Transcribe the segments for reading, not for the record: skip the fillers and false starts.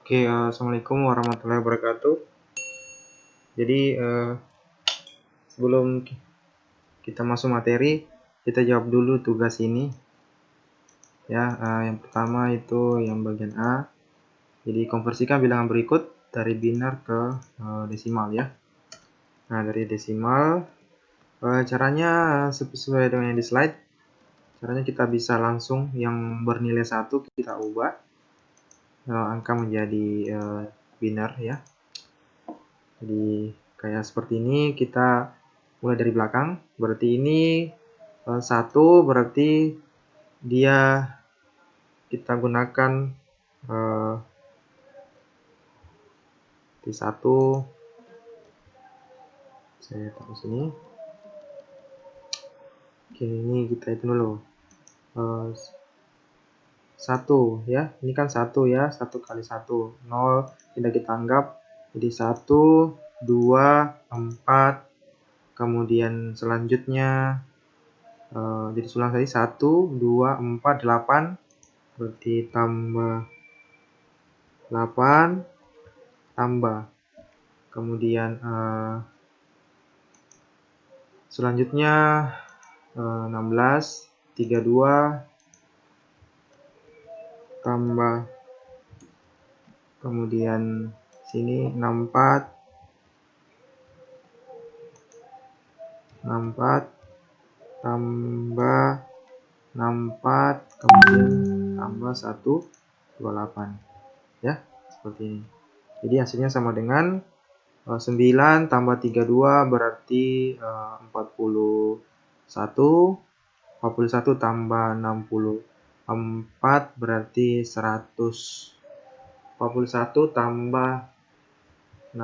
Oke, assalamualaikum warahmatullahi wabarakatuh. Jadi sebelum kita masuk materi, kita jawab dulu tugas ini. Ya, yang pertama itu yang bagian A. Jadi konversikan bilangan berikut dari biner ke desimal ya. Nah, dari desimal caranya sesuai dengan yang di slide. Caranya kita bisa langsung yang bernilai 1 kita ubah angka menjadi biner ya. Jadi kayak seperti ini, kita mulai dari belakang. Berarti ini 1 berarti dia kita gunakan di 1, saya taruh sini. Oke, ini kita hitung dulu 1 ya, ini kan 1 ya, 1 kali 1 0, tidak kita anggap. Jadi 1 2 4, kemudian selanjutnya jadi ulang tadi 1 2 4 8, berarti tambah 8 tambah, kemudian selanjutnya 16 32 tambah, kemudian sini 64 tambah 64, kemudian tambah 128 ya, seperti ini. Jadi hasilnya sama dengan 9 tambah 32 berarti 41 tambah 64 berarti 100. 41 tambah 60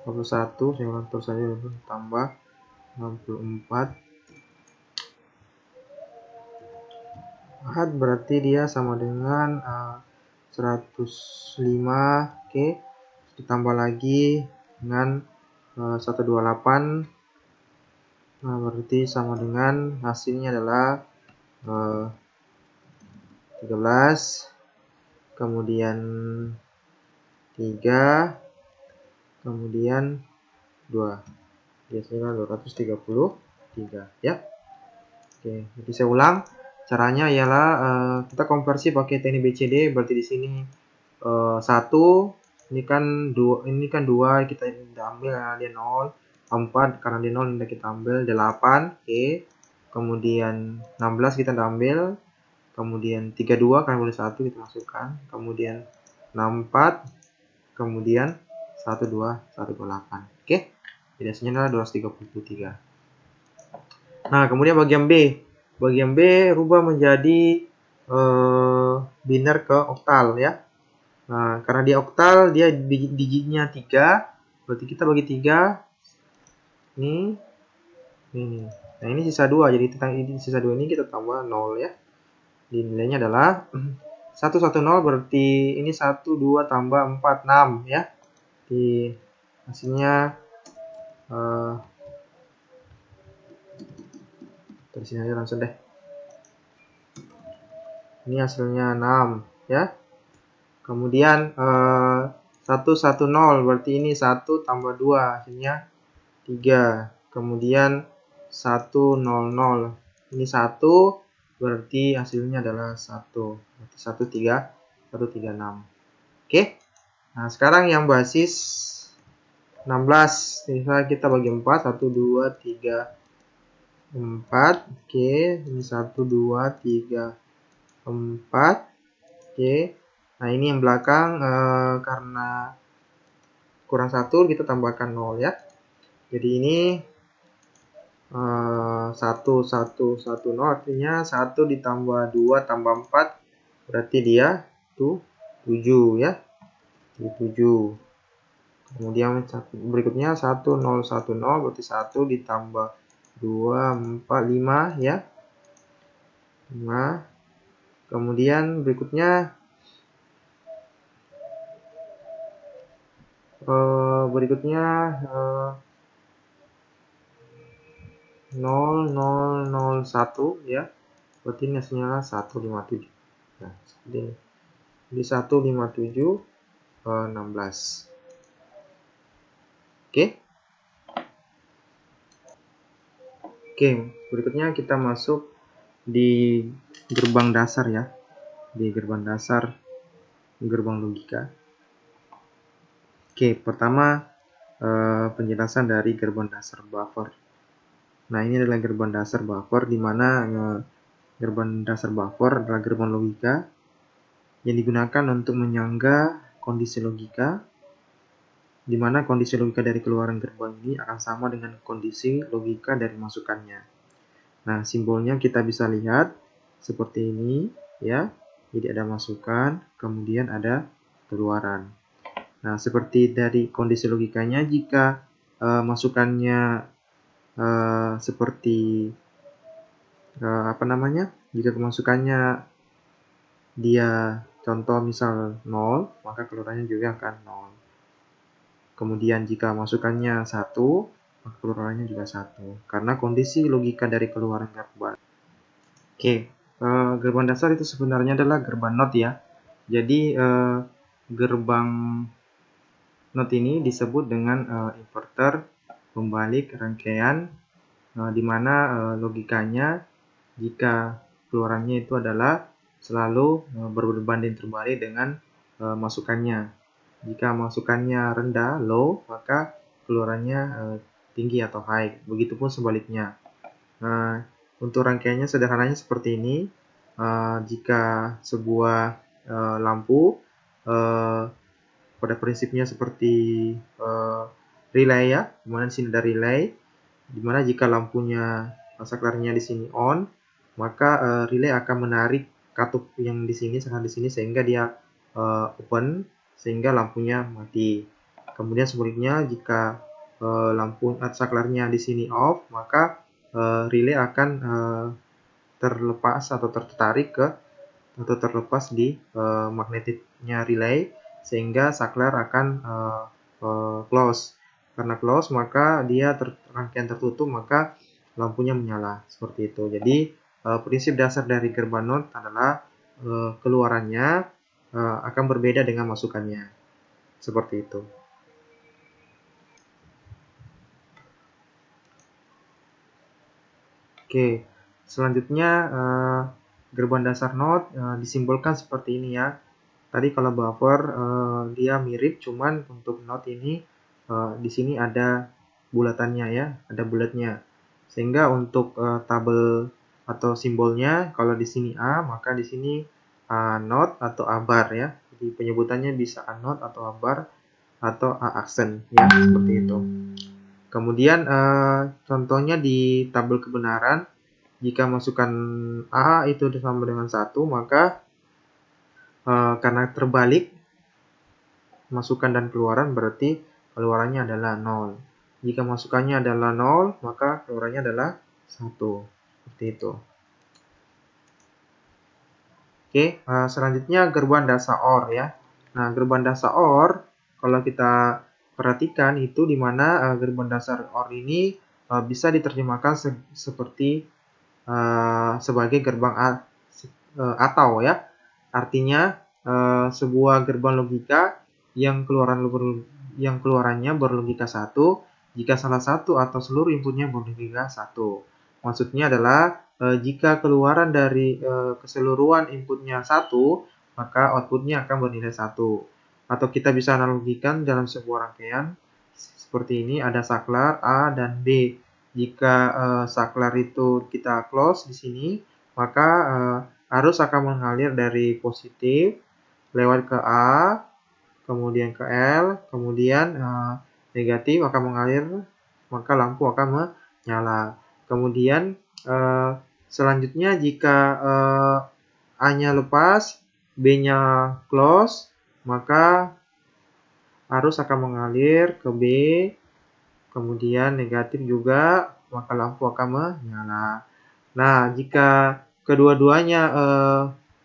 41, saya ulang terus saja dulu, tambah 64 berarti dia sama dengan 105. Oke, ditambah lagi dengan 128, nah berarti sama dengan hasilnya adalah 13, kemudian 3, kemudian 2, biasanya 233 ya. Oke, jadi saya ulang. Caranya ialah kita konversi pakai teknik BCD. Berarti di sini 1, ini kan 2 kita ambil karena dia 0, 4 karena dia 0 ini kita ambil, 8, oke. Kemudian 16 kita ambil, kemudian 32 karena boleh 1 kita masukkan, kemudian 64, kemudian 128. Oke. Jadi hasilnya adalah 233. Nah, kemudian bagian B. Bagian B rubah menjadi biner ke oktal ya. Nah, karena dia oktal, dia digitnya 3, berarti kita bagi 3. Ini. Nah, ini sisa 2, jadi sisa 2 ini kita tambah 0 ya. Di nilainya adalah 110, berarti ini 1 2 tambah 4 6 ya. Di hasilnya dari sini aja langsung deh. Ini hasilnya 6 ya. Kemudian 110 berarti ini 1 tambah 2 hasilnya 3. Kemudian 100 ini 1 berarti hasilnya adalah 1. Berarti 136. Oke. Nah, sekarang yang basis 16. Misalnya kita bagi 4, 1 2 3 4. Oke, ini 1 2 3 4. Oke. Nah, ini yang belakang karena kurang 1 kita tambahkan 0 ya. Jadi ini 1 1 1 0 artinya 1 ditambah 2 tambah 4 berarti dia tuh 7 ya. 7. Kemudian berikutnya 1 0 1 0 berarti 1 ditambah 2 4 5 ya. 5. Kemudian berikutnya 0 0 0 1 ya. Berarti ini hasilnya 157. Nah, seperti ini. Jadi 157 16. Oke. Oke, berikutnya kita masuk di gerbang dasar ya. Di gerbang dasar gerbang logika. Oke, pertama penjelasan dari gerbang dasar buffer. Nah, ini adalah gerbang dasar buffer di mana gerbang dasar buffer adalah gerbang logika yang digunakan untuk menyangga kondisi logika, di mana kondisi logika dari keluaran gerbang ini akan sama dengan kondisi logika dari masukannya. Nah, simbolnya kita bisa lihat seperti ini ya. Jadi ada masukan, kemudian ada keluaran. Nah, seperti dari kondisi logikanya, jika masukannya seperti jika kemasukannya dia contoh misal 0, maka keluarannya juga akan 0. Kemudian jika masukannya 1, maka keluarannya juga 1. Karena kondisi logika dari keluaran gerbang. Oke, gerbang dasar itu sebenarnya adalah gerbang NOT ya. Jadi gerbang NOT ini disebut dengan inverter pembalik rangkaian, di mana logikanya jika keluarannya itu adalah selalu berbanding terbalik dengan masukannya. Jika masukannya rendah, low, maka keluarannya tinggi atau high. Begitupun sebaliknya. Untuk rangkaiannya sederhananya seperti ini. Jika sebuah lampu pada prinsipnya seperti relay ya, kemudian di sini ada relay, dimana jika lampunya saklarnya di sini on, maka relay akan menarik katup yang di sini sehingga dia open, sehingga lampunya mati. Kemudian sebaliknya jika lampu saklarnya di sini off, maka relay akan terlepas atau terlepas di magnetiknya relay, sehingga saklar akan close. Karena close, maka dia rangkaian tertutup, maka lampunya menyala. Seperti itu. Jadi prinsip dasar dari gerbang NOT adalah keluarannya akan berbeda dengan masukannya. Seperti itu. Oke, selanjutnya gerbang dasar NOT disimbolkan seperti ini ya. Tadi kalau buffer dia mirip, cuman untuk NOT ini di sini ada bulatannya ya, ada bulatnya. Sehingga untuk tabel atau simbolnya, kalau di sini A, maka di sini A not atau A bar ya. Jadi penyebutannya bisa A not atau A bar atau A aksen ya, seperti itu. Kemudian contohnya di tabel kebenaran, jika masukan A itu sama dengan 1, maka karena terbalik masukan dan keluaran, berarti keluarannya adalah 0. Jika masukannya adalah 0, maka keluarannya adalah 1. Seperti itu. Oke, selanjutnya gerbang dasar OR ya. Nah, gerbang dasar OR, kalau kita perhatikan itu di mana gerbang dasar OR ini bisa diterjemahkan seperti sebagai gerbang atau ya. Artinya sebuah gerbang logika yang keluarannya berlogika 1 jika salah satu atau seluruh inputnya berlogika 1. Maksudnya adalah jika keluaran dari keseluruhan inputnya 1, maka outputnya akan bernilai 1. Atau kita bisa analogikan dalam sebuah rangkaian seperti ini, ada saklar A dan B. Jika saklar itu kita close di sini, maka arus akan mengalir dari positif lewat ke A, kemudian ke L, kemudian negatif akan mengalir, maka lampu akan menyala. Kemudian selanjutnya jika A-nya lepas, B-nya close, maka arus akan mengalir ke B, kemudian negatif juga, maka lampu akan menyala. Nah, jika kedua-duanya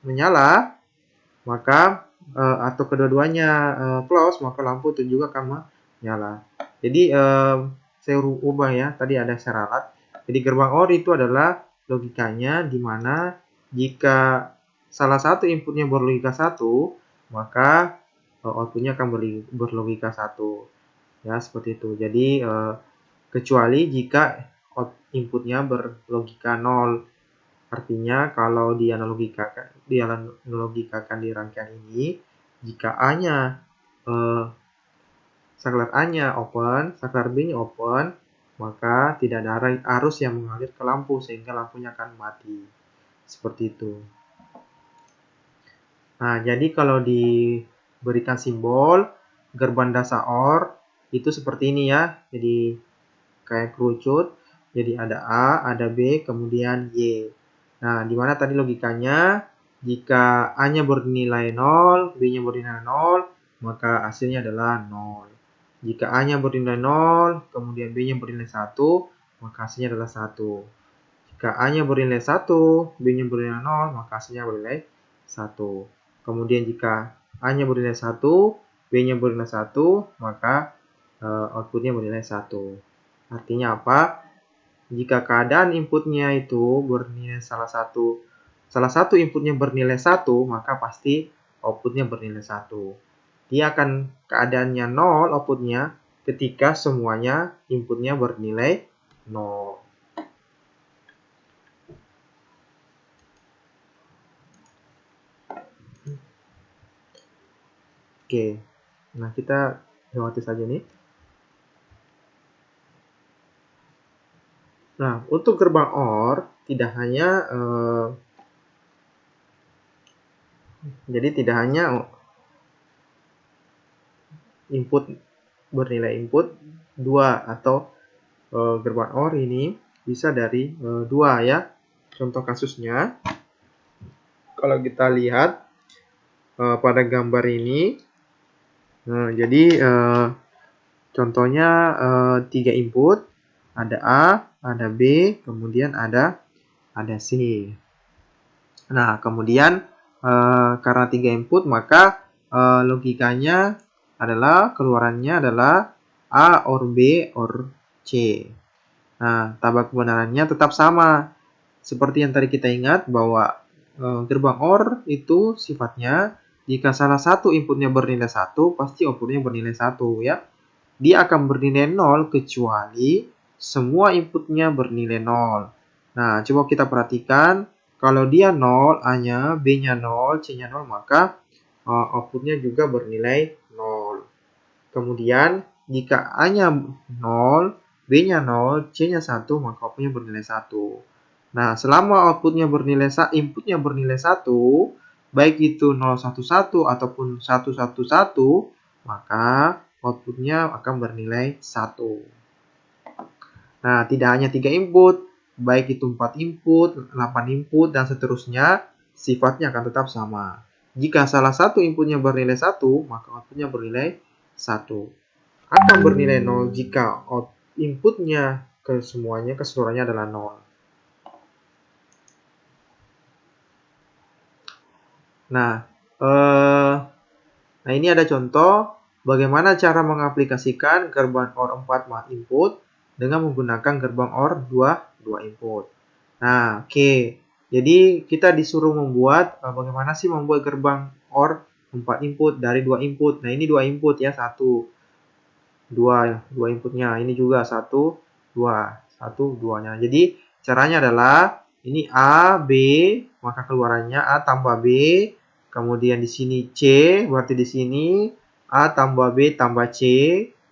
menyala, maka atau kedua-duanya close, maka lampu itu juga akan menyala. Jadi saya ubah ya, tadi ada syarat. Jadi gerbang OR itu adalah logikanya di mana jika salah satu inputnya berlogika 1, maka outputnya akan berlogika 1. Ya, seperti itu. Jadi, kecuali jika inputnya berlogika 0. Artinya, kalau dianalogikakan di rangkaian ini, jika A-nya saklar A-nya open, saklar B-nya open, maka tidak ada arus yang mengalir ke lampu sehingga lampunya akan mati. Seperti itu. Nah, jadi kalau diberikan simbol gerbang dasar OR itu seperti ini ya. Jadi kayak kerucut. Jadi ada A, ada B, kemudian Y. Nah, di mana tadi logikanya jika A-nya bernilai 0, B-nya bernilai 0, maka hasilnya adalah 0. Jika A-nya bernilai 0, kemudian B-nya bernilai 1, maka hasilnya adalah 1. Jika A-nya bernilai 1, B-nya bernilai 0, maka hasilnya bernilai 1. Kemudian jika A-nya bernilai 1, B-nya bernilai 1, maka outputnya bernilai 1. Artinya apa? Jika keadaan inputnya itu bernilai salah satu inputnya bernilai 1, maka pasti outputnya bernilai 1. Dia akan keadaannya 0 outputnya ketika semuanya inputnya bernilai 0. Oke, nah kita lewati saja nih. Nah, untuk gerbang OR tidak hanya input bernilai input 2 atau gerbang OR ini bisa dari 2 ya. Contoh kasusnya, kalau kita lihat pada gambar ini, jadi contohnya 3 input, ada A, ada B, kemudian ada C. Nah, kemudian karena 3 input, maka logikanya adalah keluarannya adalah A or B or C. Nah, tabel kebenarannya tetap sama. Seperti yang tadi kita ingat bahwa gerbang OR itu sifatnya jika salah satu inputnya bernilai 1, pasti outputnya bernilai 1 ya. Dia akan bernilai 0 kecuali semua inputnya bernilai 0. Nah, coba kita perhatikan. Kalau dia 0, A-nya, B-nya 0, C-nya 0, maka outputnya juga bernilai 0. Kemudian, jika A-nya 0, B-nya 0, C-nya 1, maka outputnya bernilai 1. Nah, selama inputnya bernilai 1, baik itu 011 ataupun 111, maka outputnya akan bernilai 1. Nah, tidak hanya 3 input, baik itu 4 input, 8 input, dan seterusnya, sifatnya akan tetap sama. Jika salah satu inputnya bernilai 1, maka outputnya bernilai 1. Akan bernilai 0 jika inputnya keseluruhannya adalah 0. Nah, ini ada contoh bagaimana cara mengaplikasikan gerbang OR 4 input dengan menggunakan gerbang OR 2 input. Nah, oke. Jadi kita disuruh membuat bagaimana sih membuat gerbang OR 4 input dari 2 input. Nah, ini 2 input ya, 1, 2 inputnya. Ini juga 1, 2, 1, 2-nya. Jadi caranya adalah ini A, B, maka keluarannya A tambah B. Kemudian di sini C, berarti di sini A tambah B tambah C.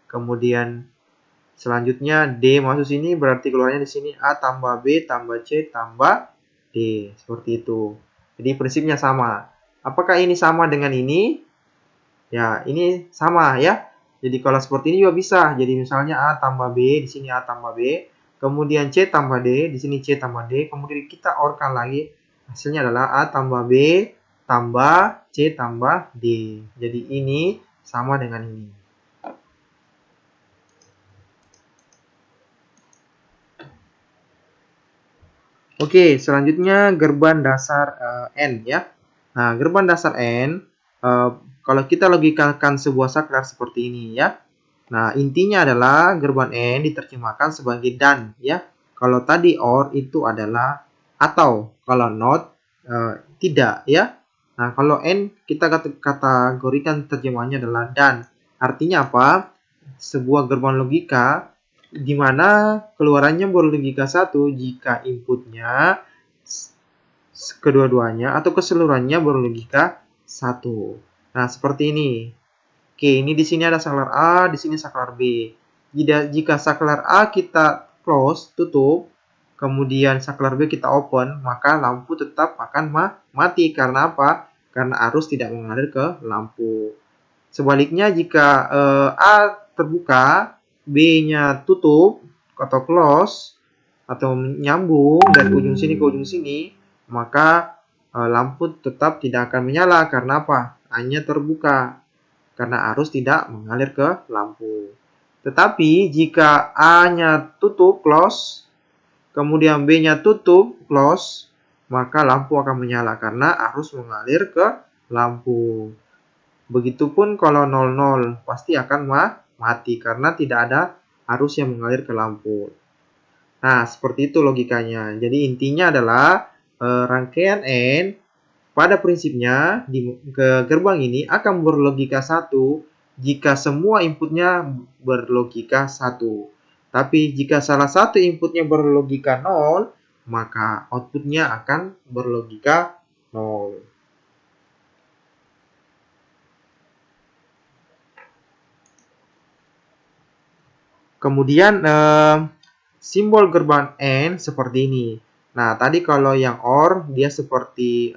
Kemudian selanjutnya D masuk sini, berarti keluarnya di sini A tambah B tambah C tambah D. Seperti itu. Jadi prinsipnya sama. Apakah ini sama dengan ini? Ya, ini sama ya. Jadi kalau seperti ini juga bisa. Jadi misalnya A tambah B, di sini A tambah B. Kemudian C tambah D, di sini C tambah D. Kemudian kita OR-kan lagi. Hasilnya adalah A tambah B tambah C tambah D. Jadi ini sama dengan ini. Oke, selanjutnya gerbang dasar N ya. Nah, gerbang dasar N, kalau kita logikakan sebuah saklar seperti ini ya. Nah, intinya adalah gerbang N diterjemahkan sebagai dan ya. Kalau tadi OR itu adalah atau, kalau not tidak ya. Nah, kalau N kita kategorikan terjemahannya adalah dan. Artinya apa? Sebuah gerbang logika di mana keluarannya berlogika 1 jika inputnya kedua-duanya atau keseluruhannya berlogika 1. Nah, seperti ini. Oke, ini di sini ada saklar A, di sini saklar B. Jika saklar A kita close, tutup, kemudian saklar B kita open, maka lampu tetap akan mati. Karena apa? Karena arus tidak mengalir ke lampu. Sebaliknya, jika A terbuka, B-nya tutup atau close, atau menyambung dari ujung sini ke ujung sini, maka lampu tetap tidak akan menyala. Karena apa? A-nya terbuka. Karena arus tidak mengalir ke lampu. Tetapi jika A-nya tutup, close, kemudian B-nya tutup, close, maka lampu akan menyala karena arus mengalir ke lampu. Begitupun kalau 00, pasti akan mati karena tidak ada arus yang mengalir ke lampu. Nah, seperti itu logikanya. Jadi intinya adalah rangkaian N pada prinsipnya ke gerbang ini akan berlogika 1 jika semua inputnya berlogika 1. Tapi jika salah satu inputnya berlogika 0, maka outputnya akan berlogika 0. Kemudian simbol gerbang N seperti ini. Nah, tadi kalau yang OR dia seperti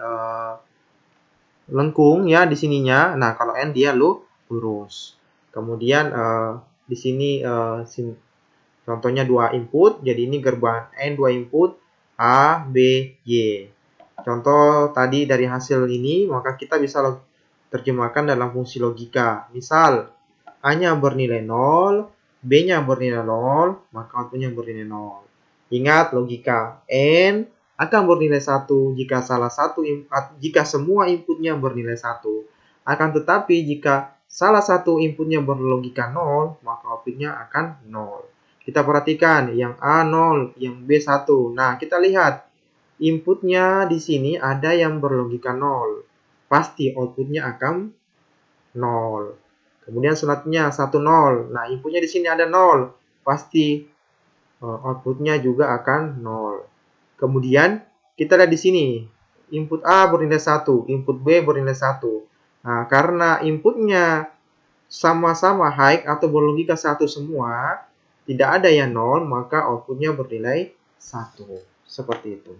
lengkung ya di sininya. Nah, kalau N dia lurus. Kemudian di sini contohnya 2 input. Jadi ini gerbang N 2 input A, B, Y. Contoh tadi dari hasil ini, maka kita bisa terjemahkan dalam fungsi logika. Misal, A-nya bernilai 0, B-nya bernilai 0, maka outputnya bernilai 0. Ingat logika, N akan bernilai 1 jika semua inputnya bernilai 1. Akan tetapi jika salah satu inputnya berlogika 0, maka outputnya akan 0. Kita perhatikan yang A 0, yang B 1. Nah, kita lihat inputnya di sini ada yang berlogika 0. Pasti outputnya akan 0. Kemudian selanjutnya 1 0. Nah, inputnya di sini ada 0. Pasti outputnya juga akan 0. Kemudian kita lihat di sini. Input A bernilai 1, input B bernilai 1. Nah, karena inputnya sama-sama high atau berlogika 1 semua, tidak ada yang 0, maka outputnya bernilai 1. Seperti itu.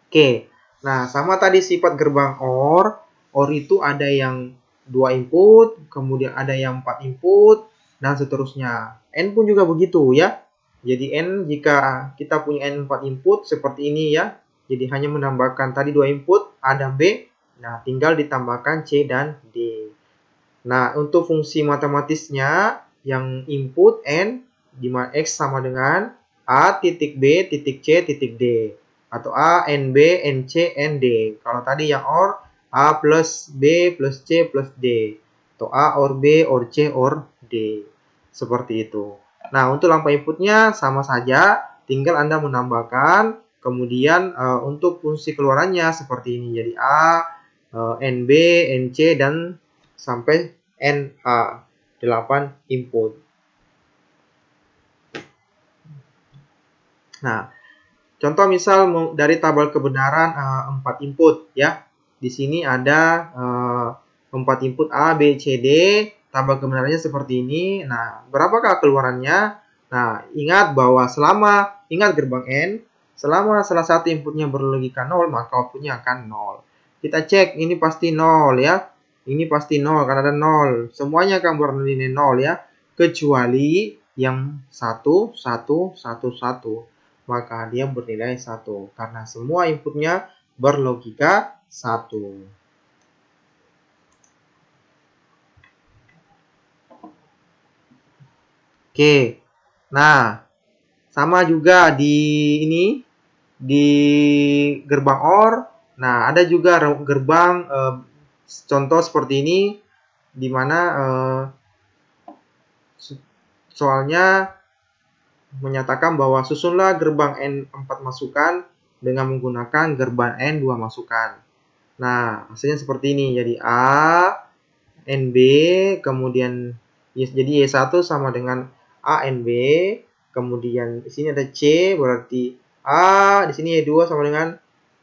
Oke, nah sama tadi sifat gerbang OR. OR itu ada yang 2 input, kemudian ada yang 4 input, dan seterusnya. N pun juga begitu ya. Jadi N jika kita punya N 4 input seperti ini ya. Jadi hanya menambahkan tadi 2 input, A dan B. Nah, tinggal ditambahkan C dan D. Nah, untuk fungsi matematisnya yang input N, di mana X sama dengan A titik B titik C titik D. Atau A, NB, NC, ND. Kalau tadi yang OR, A plus B plus C plus D. Atau A OR B, OR C, OR D. Seperti itu. Nah, untuk lampu inputnya sama saja. Tinggal Anda menambahkan. Kemudian untuk fungsi keluarannya seperti ini. Jadi A, NB, NC, dan sampai NH. 8 input. Nah, contoh misal dari tabel kebenaran 4 input ya. Di sini ada 4 input A, B, C, D. Tabel kebenarannya seperti ini. Nah, berapakah keluarannya? Nah, ingat bahwa ingat gerbang N, selama salah satu inputnya berlogika 0, maka outputnya akan 0. Kita cek, ini pasti 0 ya. Ini pasti 0 karena ada 0. Semuanya akan bernilai 0 ya. Kecuali yang 1, 1, 1, 1. Maka dia bernilai 1 karena semua inputnya berlogika 1. Oke. Nah, sama juga di gerbang OR. Nah, ada juga gerbang contoh seperti ini di mana soalnya menyatakan bahwa susunlah gerbang N 4 masukan dengan menggunakan gerbang N 2 masukan. Nah, hasilnya seperti ini. Jadi A, NB, kemudian jadi Y1 sama dengan A, NB, kemudian di sini ada C, berarti A, di sini Y2 sama dengan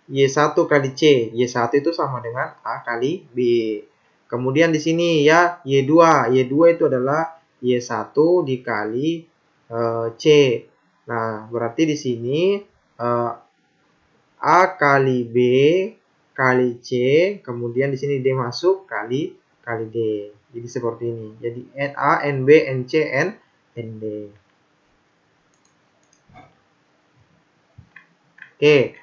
Y1 kali C. Y1 itu sama dengan A kali B. Kemudian di sini ya Y2. Y2 itu adalah Y1 dikali C. Nah, berarti di sini A kali B kali C, kemudian di sini D masuk kali D. Jadi seperti ini. Jadi NA, NB, NC, ND. Oke.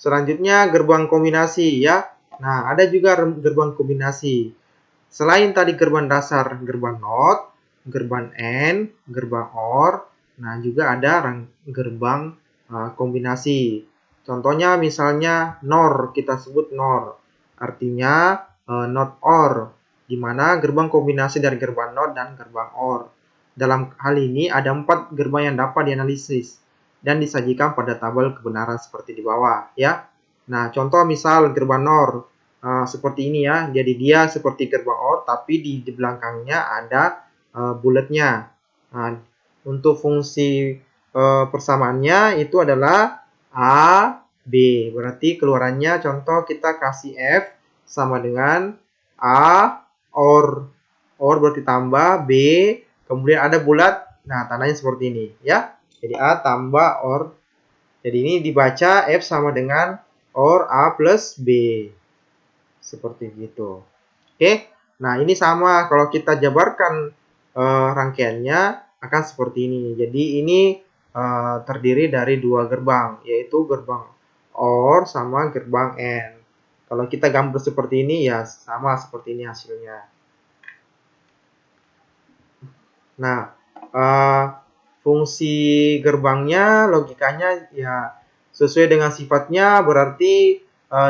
Selanjutnya gerbang kombinasi ya. Nah, ada juga gerbang kombinasi. Selain tadi gerbang dasar, gerbang NOT, gerbang AND, gerbang OR, nah juga ada gerbang kombinasi. Contohnya misalnya NOR, kita sebut NOR. Artinya NOT OR, di mana gerbang kombinasi dari gerbang NOT dan gerbang OR. Dalam hal ini ada 4 gerbang yang dapat dianalisis dan disajikan pada tabel kebenaran seperti di bawah ya. Nah, contoh misal gerbang NOR seperti ini ya. Jadi dia seperti gerbang OR tapi di belakangnya ada bulatnya. Nah, untuk fungsi persamaannya itu adalah A, B. Berarti keluarannya contoh kita kasih F sama dengan A OR. OR berarti tambah B, kemudian ada bulat. Nah, tandanya seperti ini ya. Jadi A tambah OR. Jadi ini dibaca F sama dengan OR A plus B. Seperti gitu. Oke. Nah, ini sama kalau kita jabarkan rangkaiannya akan seperti ini. Jadi ini terdiri dari 2 gerbang, yaitu gerbang OR sama gerbang AND. Kalau kita gambar seperti ini ya sama seperti ini hasilnya. Nah, fungsi gerbangnya logikanya ya sesuai dengan sifatnya, berarti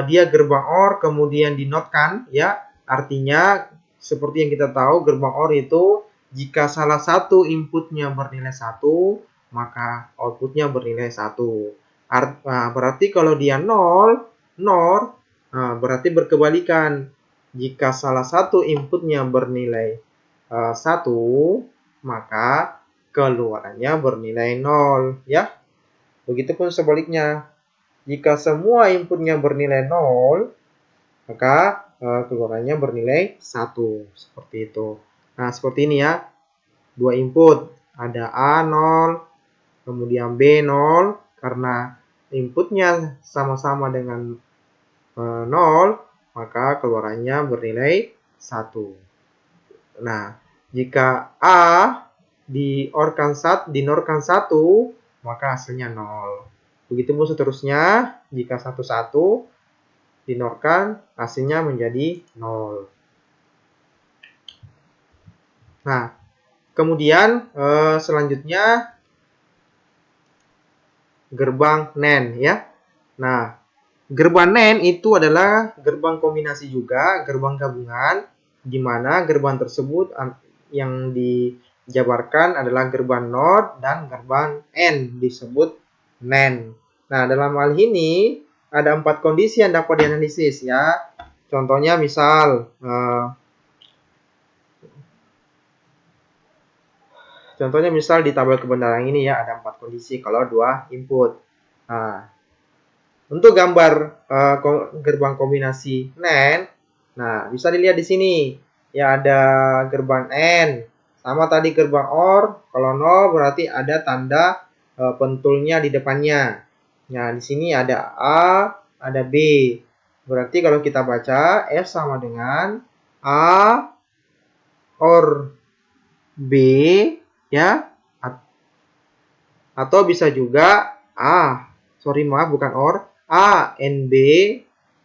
dia gerbang OR kemudian dinotkan ya. Artinya seperti yang kita tahu gerbang OR itu jika salah satu inputnya bernilai 1, maka outputnya bernilai 1. Berarti kalau dia 0, berarti berkebalikan. Jika salah satu inputnya bernilai 1, maka keluarannya bernilai 0 ya. Begitupun sebaliknya. Jika semua inputnya bernilai 0, maka keluarannya bernilai 1. Seperti itu. Nah, seperti ini ya. 2 input. Ada A 0, kemudian B 0. Karena inputnya sama-sama dengan 0, maka keluarannya bernilai 1. Nah, jika A dinorkan 1, maka hasilnya 0. Begitupun seterusnya, jika 1 dinorkan, hasilnya menjadi 0. Nah, kemudian selanjutnya gerbang NAND ya. Nah, gerbang NAND itu adalah gerbang kombinasi juga, gerbang gabungan, di mana gerbang tersebut yang dijabarkan adalah gerbang NOT dan gerbang AND disebut NAND. Nah, dalam hal ini ada 4 kondisi yang dapat dianalisis ya. Contohnya misal di tabel kebenaran ini ya ada 4 kondisi kalau 2 input. Nah, untuk gambar gerbang kombinasi NAND, nah bisa dilihat di sini. Ya ada gerbang AND, sama tadi gerbang OR. Kalau 0 berarti ada tanda pentulnya di depannya. Nah, di sini ada A, ada B. Berarti kalau kita baca F sama dengan A OR B ya. Atau bisa juga bukan OR, A, N, B,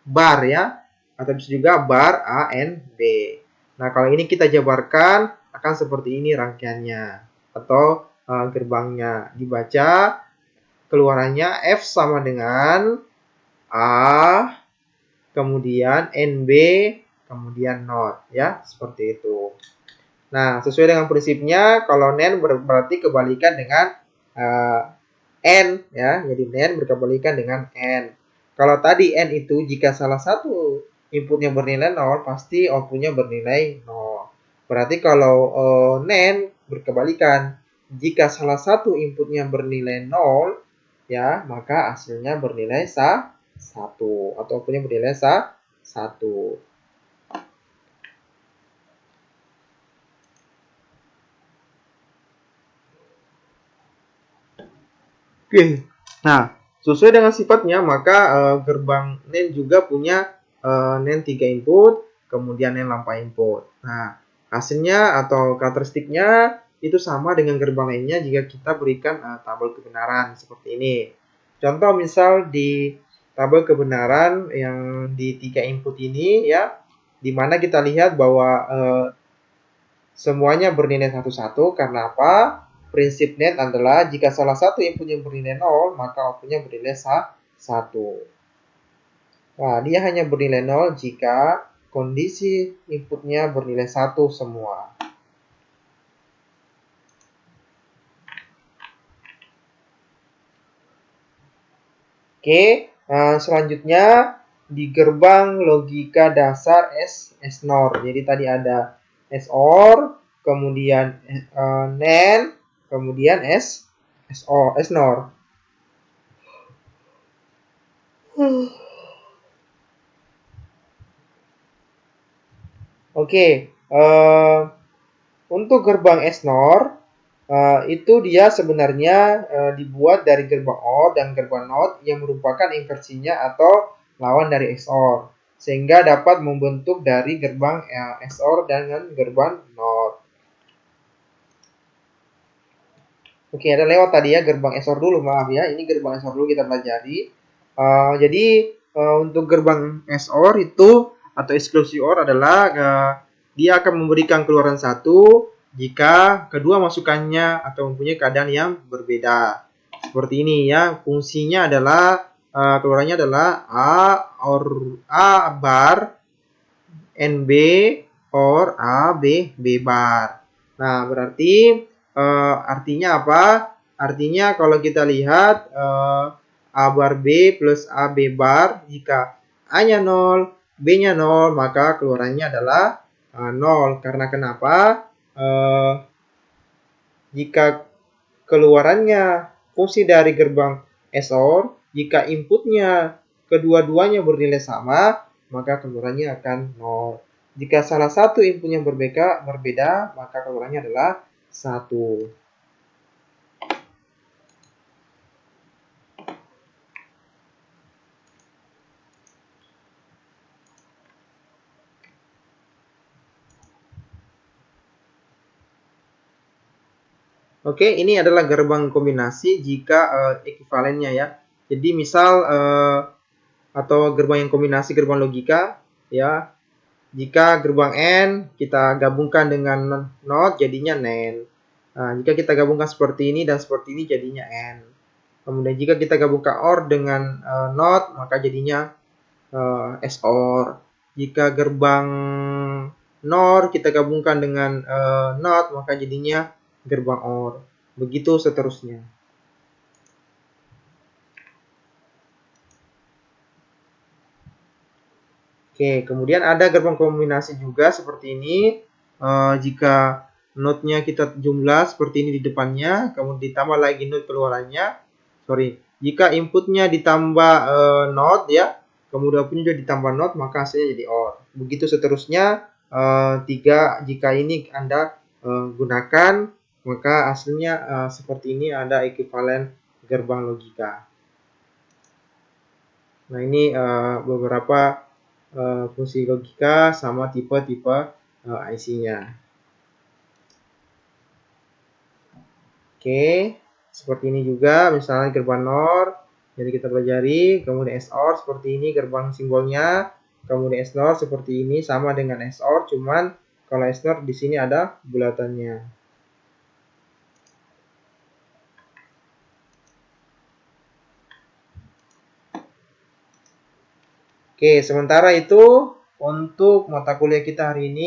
bar ya. Atau bisa juga bar, A, N, B. Nah, kalau ini kita jabarkan akan seperti ini rangkaiannya. Atau gerbangnya. Dibaca keluarannya F sama dengan A, kemudian NB, kemudian NOT ya. Seperti itu. Nah, sesuai dengan prinsipnya, kalau NAND berarti kebalikan dengan N ya, jadi NaN berkebalikan dengan N. Kalau tadi N itu jika salah satu inputnya bernilai 0, pasti outputnya bernilai 0. Berarti kalau NaN berkebalikan, jika salah satu inputnya bernilai 0, ya, maka hasilnya bernilai 1 atau outputnya bernilai 1. Oke. Nah, sesuai dengan sifatnya, maka gerbang NaN juga punya NaN 3 input, kemudian NaN lampa input. Nah, hasilnya atau karakteristiknya itu sama dengan gerbang lainnya jika kita berikan tabel kebenaran seperti ini. Contoh misal di tabel kebenaran yang di 3 input ini ya, di mana kita lihat bahwa semuanya bernilai 1-1 karena apa? Prinsip NaN adalah jika salah satu inputnya bernilai 0, maka outputnya bernilai 1. Nah, dia hanya bernilai 0 jika kondisi inputnya bernilai 1 semua. Oke, selanjutnya di gerbang logika dasar S-NOR. Jadi tadi ada S-OR, kemudian NaN, kemudian S-NOR. Oke, untuk gerbang S-NOR itu dia sebenarnya dibuat dari gerbang OR dan gerbang NOT yang merupakan inversinya atau lawan dari XOR, sehingga dapat membentuk dari gerbang XOR dengan gerbang NOT. Oke, ada lewat tadi ya gerbang XOR dulu, maaf ya, ini gerbang XOR dulu kita pelajari. Jadi untuk gerbang XOR itu atau exclusive OR adalah dia akan memberikan keluaran 1 jika kedua masukannya atau mempunyai keadaan yang berbeda. Seperti ini ya, fungsinya adalah keluarannya adalah A bar NB or A B bar. Nah, berarti artinya apa? Artinya kalau kita lihat A bar B plus AB bar, jika A-nya 0, B-nya 0, maka keluarannya adalah 0. Karena kenapa? Jika keluarannya fungsi dari gerbang XOR, jika inputnya kedua-duanya bernilai sama, maka keluarannya akan 0. Jika salah satu inputnya berbeda, maka keluarannya adalah 1. Oke, ini adalah gerbang kombinasi jika ekuivalennya ya. Jadi misal atau gerbang yang kombinasi gerbang logika ya. Jika gerbang N kita gabungkan dengan NOT jadinya NaN. Nah, jika kita gabungkan seperti ini dan seperti ini jadinya N. Kemudian jika kita gabungkan OR dengan NOT maka jadinya XOR. Jika gerbang NOR kita gabungkan dengan NOT maka jadinya gerbang OR. Begitu seterusnya. Oke, kemudian ada gerbang kombinasi juga seperti ini. Jika node-nya kita jumlah seperti ini di depannya, kemudian ditambah lagi node keluarannya. Jika inputnya ditambah node ya, kemudian outputnya juga ditambah node, maka hasilnya jadi OR. Begitu seterusnya. Jika ini Anda gunakan, maka hasilnya seperti ini, ada ekuivalen gerbang logika. Nah, ini beberapa fungsi logika sama tipe-tipe IC-nya. Oke, seperti ini juga misalnya gerbang NOR, jadi kita pelajari, kemudian XOR seperti ini gerbang simbolnya, kemudian XNOR seperti ini sama dengan XOR, cuman kalau XNOR di sini ada bulatannya. Oke, sementara itu untuk mata kuliah kita hari ini